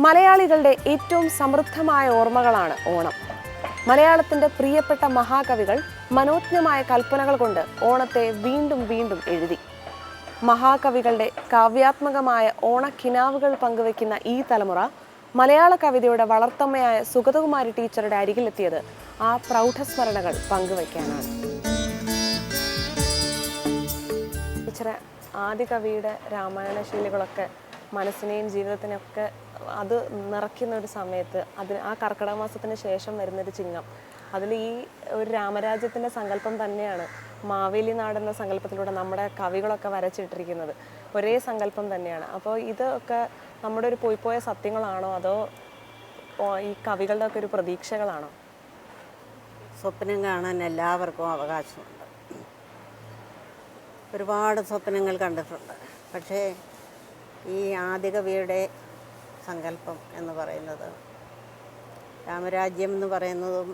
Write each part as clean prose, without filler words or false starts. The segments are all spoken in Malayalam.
മലയാളികളുടെ ഏറ്റവും സമൃദ്ധമായ ഓർമ്മകളാണ് ഓണം. മലയാളത്തിന്റെ പ്രിയപ്പെട്ട മഹാകവികൾ മനോജ്ഞമായ കൽപ്പനകൾ കൊണ്ട് ഓണത്തെ വീണ്ടും വീണ്ടും എഴുതി. മഹാകവികളുടെ കാവ്യാത്മകമായ ഓണക്കിനാവുകൾ പങ്കുവെക്കുന്ന ഈ തലമുറ മലയാള കവിതയുടെ വളർത്തമ്മയായ സുഗതകുമാരി ടീച്ചറുടെ അരികിലെത്തിയത് ആ പ്രൗഢസ്മരണകൾ പങ്കുവയ്ക്കാനാണ്. ടീച്ചറെ, ആദ്യ കവിയുടെ രാമായണ ശൈലികളൊക്കെ മനസ്സിനെയും ജീവിതത്തിനൊക്കെ അത് നിറയ്ക്കുന്ന ഒരു സമയത്ത് ആ കർക്കിടക മാസത്തിന് ശേഷം വരുന്നൊരു ചിങ്ങം, അതിൽ ഈ ഒരു രാമരാജ്യത്തിൻ്റെ സങ്കല്പം തന്നെയാണ് മാവേലി നാടെന്ന സങ്കല്പത്തിലൂടെ നമ്മുടെ കവികളൊക്കെ വരച്ചിട്ടിരിക്കുന്നത്. ഒരേ സങ്കല്പം തന്നെയാണ്. അപ്പോൾ ഇതൊക്കെ നമ്മുടെ ഒരു പോയിപ്പോയ സത്യങ്ങളാണോ അതോ ഈ കവികളുടെ ഒക്കെ ഒരു പ്രതീക്ഷകളാണോ? സ്വപ്നം കാണാൻ എല്ലാവർക്കും അവകാശമുണ്ട്. ഒരുപാട് സ്വപ്നങ്ങൾ കണ്ടിട്ടുണ്ട്. പക്ഷേ ഈ ആദികവിയുടെ സങ്കല്പം എന്ന് പറയുന്നത്, രാമരാജ്യം എന്ന് പറയുന്നതും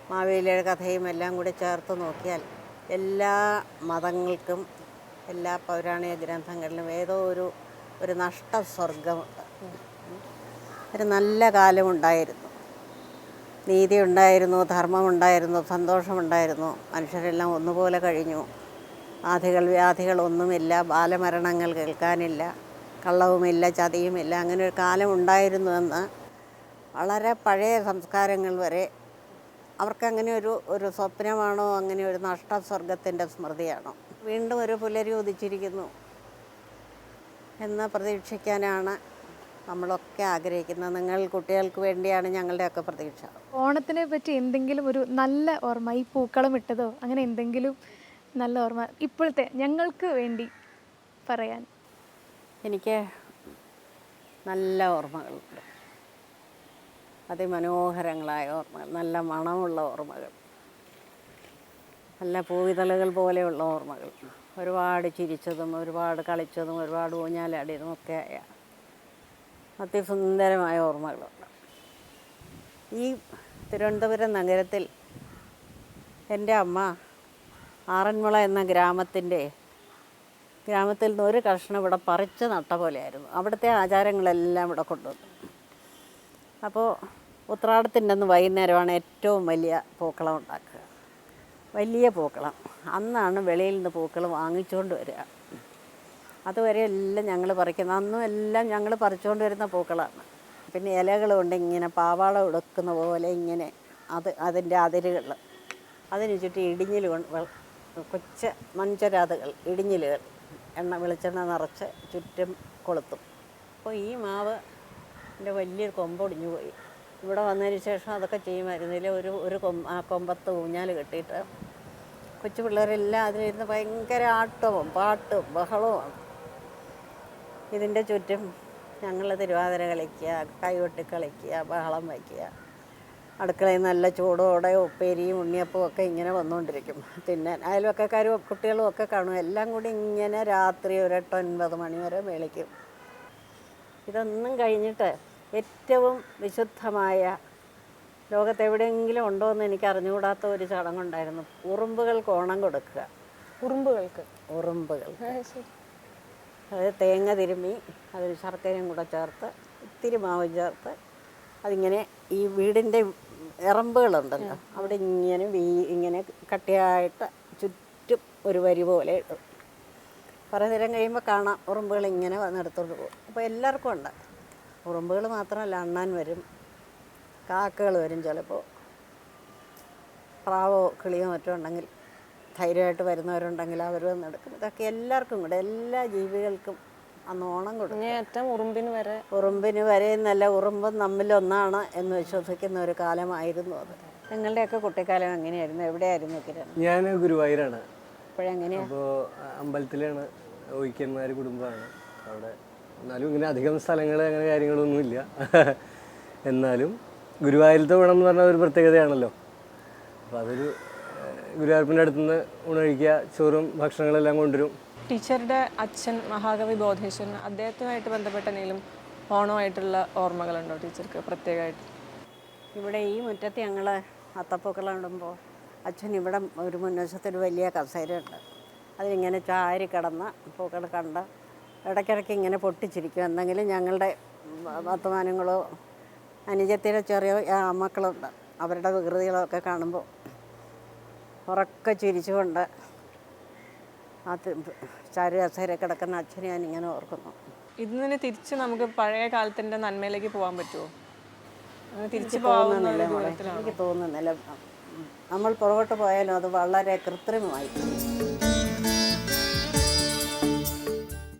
മാവേലിയുടെ കഥയും എല്ലാം കൂടി ചേർത്ത് നോക്കിയാൽ എല്ലാ മതങ്ങൾക്കും എല്ലാ പൗരാണിക ഗ്രന്ഥങ്ങളിലും ഏതോ ഒരു നഷ്ടസ്വർഗമുണ്ട്. ഒരു നല്ല കാലമുണ്ടായിരുന്നു, നീതി ഉണ്ടായിരുന്നു, ധർമ്മമുണ്ടായിരുന്നു, സന്തോഷമുണ്ടായിരുന്നു, മനുഷ്യരെല്ലാം ഒന്നുപോലെ കഴിഞ്ഞു. വ്യാധികളൊന്നുമില്ല, ബാലമരണങ്ങൾ കേൾക്കാനില്ല, കള്ളവുമില്ല, ചതിയുമില്ല. അങ്ങനെ ഒരു കാലം ഉണ്ടായിരുന്നുവെന്ന് വളരെ പഴയ സംസ്കാരങ്ങൾ വരെ അവർക്കങ്ങനെ ഒരു സ്വപ്നമാണോ, അങ്ങനെ ഒരു നഷ്ടസ്വർഗത്തിൻ്റെ സ്മൃതിയാണോ? വീണ്ടും ഒരു പുലരി ഉദിച്ചിരിക്കുന്നു എന്ന് പ്രതീക്ഷിക്കാനാണ് നമ്മളൊക്കെ ആഗ്രഹിക്കുന്നത്. നിങ്ങൾ കുട്ടികൾക്ക് വേണ്ടിയാണ് ഞങ്ങളുടെയൊക്കെ പ്രതീക്ഷ. ഓണത്തിനെ പറ്റി എന്തെങ്കിലും ഒരു നല്ല ഓർമ്മ, ഈ പൂക്കളം ഇട്ടതോ അങ്ങനെ എന്തെങ്കിലും നല്ല ഓർമ്മ ഇപ്പോഴത്തെ ഞങ്ങൾക്ക് വേണ്ടി പറയാൻ? എനിക്ക് നല്ല ഓർമ്മകളുണ്ട്, അതിമനോഹരങ്ങളായ ഓർമ്മകൾ, നല്ല മണമുള്ള ഓർമ്മകൾ, നല്ല പൂവിതളുകൾ പോലെയുള്ള ഓർമ്മകൾ, ഒരുപാട് ചിരിച്ചതും ഒരുപാട് കളിച്ചതും ഒരുപാട് ഊഞ്ഞാലാടിയതും ഒക്കെ ആയ അതിസുന്ദരമായ ഓർമ്മകളുണ്ട്. ഈ തിരുവനന്തപുരം നഗരത്തിൽ എൻ്റെ അമ്മ ആറന്മുള എന്ന ഗ്രാമത്തിൽ നിന്ന് ഒരു കഷ്ണം ഇവിടെ പറിച്ച് നട്ട പോലെയായിരുന്നു. അവിടുത്തെ ആചാരങ്ങളെല്ലാം ഇവിടെ കൊണ്ടുവന്നു. അപ്പോൾ ഉത്രാടത്തിൻ്റെ അന്ന് വൈകുന്നേരമാണ് ഏറ്റവും വലിയ പൂക്കളം ഉണ്ടാക്കുക, വലിയ പൂക്കളം. അന്നാണ് വെളിയിൽ നിന്ന് പൂക്കൾ വാങ്ങിച്ചുകൊണ്ട് വരിക. അതുവരെ എല്ലാം ഞങ്ങൾ പറിക്കുന്നത്, അന്നും എല്ലാം ഞങ്ങൾ പറിച്ചുകൊണ്ട് വരുന്ന പൂക്കളാണ്. പിന്നെ ഇലകൾ കൊണ്ട് ഇങ്ങനെ പാവാട ഉടുക്കുന്ന പോലെ ഇങ്ങനെ അതിൻ്റെ അതിരുകൾ, അതിന് ചുറ്റും ഇടിഞ്ഞിൽ കൊച്ചു മൺചരാതുകൾ, ഇടിഞ്ഞിലുകൾ, വെളിച്ചെണ്ണ നിറച്ച് ചുറ്റും കൊളുത്തും. അപ്പോൾ ഈ മാവ് എൻ്റെ വലിയൊരു കൊമ്പൊടിഞ്ഞു പോയി. ഇവിടെ വന്നതിന് ശേഷം അതൊക്കെ ചെയ്യുമായിരുന്നില്ല. ആ കൊമ്പത്ത് ഊഞ്ഞാൽ കെട്ടിയിട്ട് കൊച്ചു പിള്ളേരെല്ലാം അതിലിരുന്ന് ഭയങ്കര ആട്ടവും പാട്ടും ബഹളവുമാണ്. ഇതിൻ്റെ ചുറ്റും ഞങ്ങൾ തിരുവാതിര കളിക്കുക, കൈകൊട്ടി കളിക്കുക, ബഹളം വയ്ക്കുക. അടുക്കളയിൽ നല്ല ചൂടോടെ ഉപ്പേരിയും ഉണ്ണിയപ്പവും ഒക്കെ ഇങ്ങനെ വന്നുകൊണ്ടിരിക്കും. പിന്നെ അയൽവക്കക്കാരും കുട്ടികളും ഒക്കെ കാണും. എല്ലാം കൂടി ഇങ്ങനെ രാത്രി ഒരു 8-9 മണി വരെ മേളിക്കും. ഇതൊന്നും കഴിഞ്ഞിട്ട് ഏറ്റവും വിശുദ്ധമായ, ലോകത്തെവിടെയെങ്കിലും ഉണ്ടോ എന്ന് എനിക്ക് അറിഞ്ഞുകൂടാത്ത ഒരു ചടങ്ങുണ്ടായിരുന്നു. ഉറുമ്പുകൾക്ക് ഓണം കൊടുക്കുക. ഉറുമ്പുകൾ അത് തേങ്ങ തിരുമ്മി അതിന് ശർക്കരയും കൂടെ ചേർത്ത് ഇത്തിരി മാവും ചേർത്ത് അതിങ്ങനെ ഈ വീടിൻ്റെ ഇറമ്പുകളുണ്ടല്ലോ അവിടെ ഇങ്ങനെ കട്ടിയായിട്ട് ചുറ്റും ഒരു വരി പോലെ ഇടും. കുറേ നേരം കഴിയുമ്പോൾ കാണാം ഉറുമ്പുകൾ ഇങ്ങനെ വന്നെടുത്തോണ്ട് പോകും. അപ്പോൾ എല്ലാവർക്കും ഉണ്ട്. ഉറുമ്പുകൾ മാത്രമല്ല, അണ്ണാൻ വരും, കാക്കകൾ വരും, ചിലപ്പോൾ പ്രാവോ കിളിയോ മറ്റോ ഉണ്ടെങ്കിൽ, ധൈര്യമായിട്ട് വരുന്നവരുണ്ടെങ്കിൽ അവർ വന്നെടുക്കും. ഇതൊക്കെ എല്ലാവർക്കും കൂടെ, എല്ലാ ജീവികൾക്കും അന്ന് ഓണം കൊടുക്കും. ഉറുമ്പിന് വരെ എന്നല്ല, ഉറുമ്പും നമ്മിലൊന്നാണ് എന്ന് വിശ്വസിക്കുന്ന ഒരു കാലമായിരുന്നു അത്. നിങ്ങളുടെയൊക്കെ കുട്ടിക്കാലം എങ്ങനെയായിരുന്നു? എവിടെയായിരുന്നു കിരൺ? ഞാൻ ഗുരുവായൂരാണ്. ഇപ്പോഴെങ്ങനെയാണ്? അപ്പോൾ അമ്പലത്തിലാണ്, ഒഴിക്കന്മാർ കുടുംബമാണ് അവിടെ. എന്നാലും ഇങ്ങനെ അധികം സ്ഥലങ്ങൾ അങ്ങനെ കാര്യങ്ങളൊന്നുമില്ല. എന്നാലും ഗുരുവായൂരത്തെ ഊണം എന്ന് പറഞ്ഞാൽ ഒരു പ്രത്യേകതയാണല്ലോ. അപ്പോൾ അതൊരു ഗുരുവായൂരപ്പൻ്റെ അടുത്തുനിന്ന് ഊണഴിക്കുക, ചോറും ഭക്ഷണങ്ങളെല്ലാം കൊണ്ടുവരും. ടീച്ചറുടെ അച്ഛൻ മഹാകവി ബോധേശ്വരൻ, അദ്ദേഹത്തുമായിട്ട് ബന്ധപ്പെട്ട എന്തെങ്കിലും ഓണമായിട്ടുള്ള ഓർമ്മകളുണ്ടോ ടീച്ചർക്ക് പ്രത്യേകമായിട്ട്? ഇവിടെ ഈ മുറ്റത്ത് ഞങ്ങൾ അത്തപ്പൂക്കളിടുമ്പോൾ അച്ഛൻ ഇവിടെ ഒരു മുൻവശത്തൊരു വലിയ കസേരയുണ്ട്. അതിലിങ്ങനെ ചാരി കിടന്ന് പൂക്കൾ കണ്ട് ഇടയ്ക്കിടയ്ക്ക് ഇങ്ങനെ പൊട്ടിച്ചിരിക്കും. എന്തെങ്കിലും ഞങ്ങളുടെ വർത്തമാനങ്ങളോ അനുജത്തിയുടെ ചെറിയ മക്കളുണ്ട്, അവരുടെ വികൃതികളൊക്കെ കാണുമ്പോൾ ഉറക്കെ ചിരിച്ചുകൊണ്ട് അത് ചാരുകസേര കിടക്കുന്ന അച്ഛനെ ഞാനിങ്ങനെ ഓർക്കുന്നു. ഇതിൽ നിന്ന് തിരിച്ച് നമുക്ക് പഴയ കാലത്തിൻ്റെ നന്മയിലേക്ക് പോകാൻ പറ്റുമോ? അങ്ങനെ തിരിച്ചു പോകുന്ന ഒരു ദൂരത്തിലാണോ? എനിക്ക് തോന്നുന്നില്ല. നമ്മൾ പുറകോട്ട് പോയാലും അത് വളരെ കൃത്രിമമായി.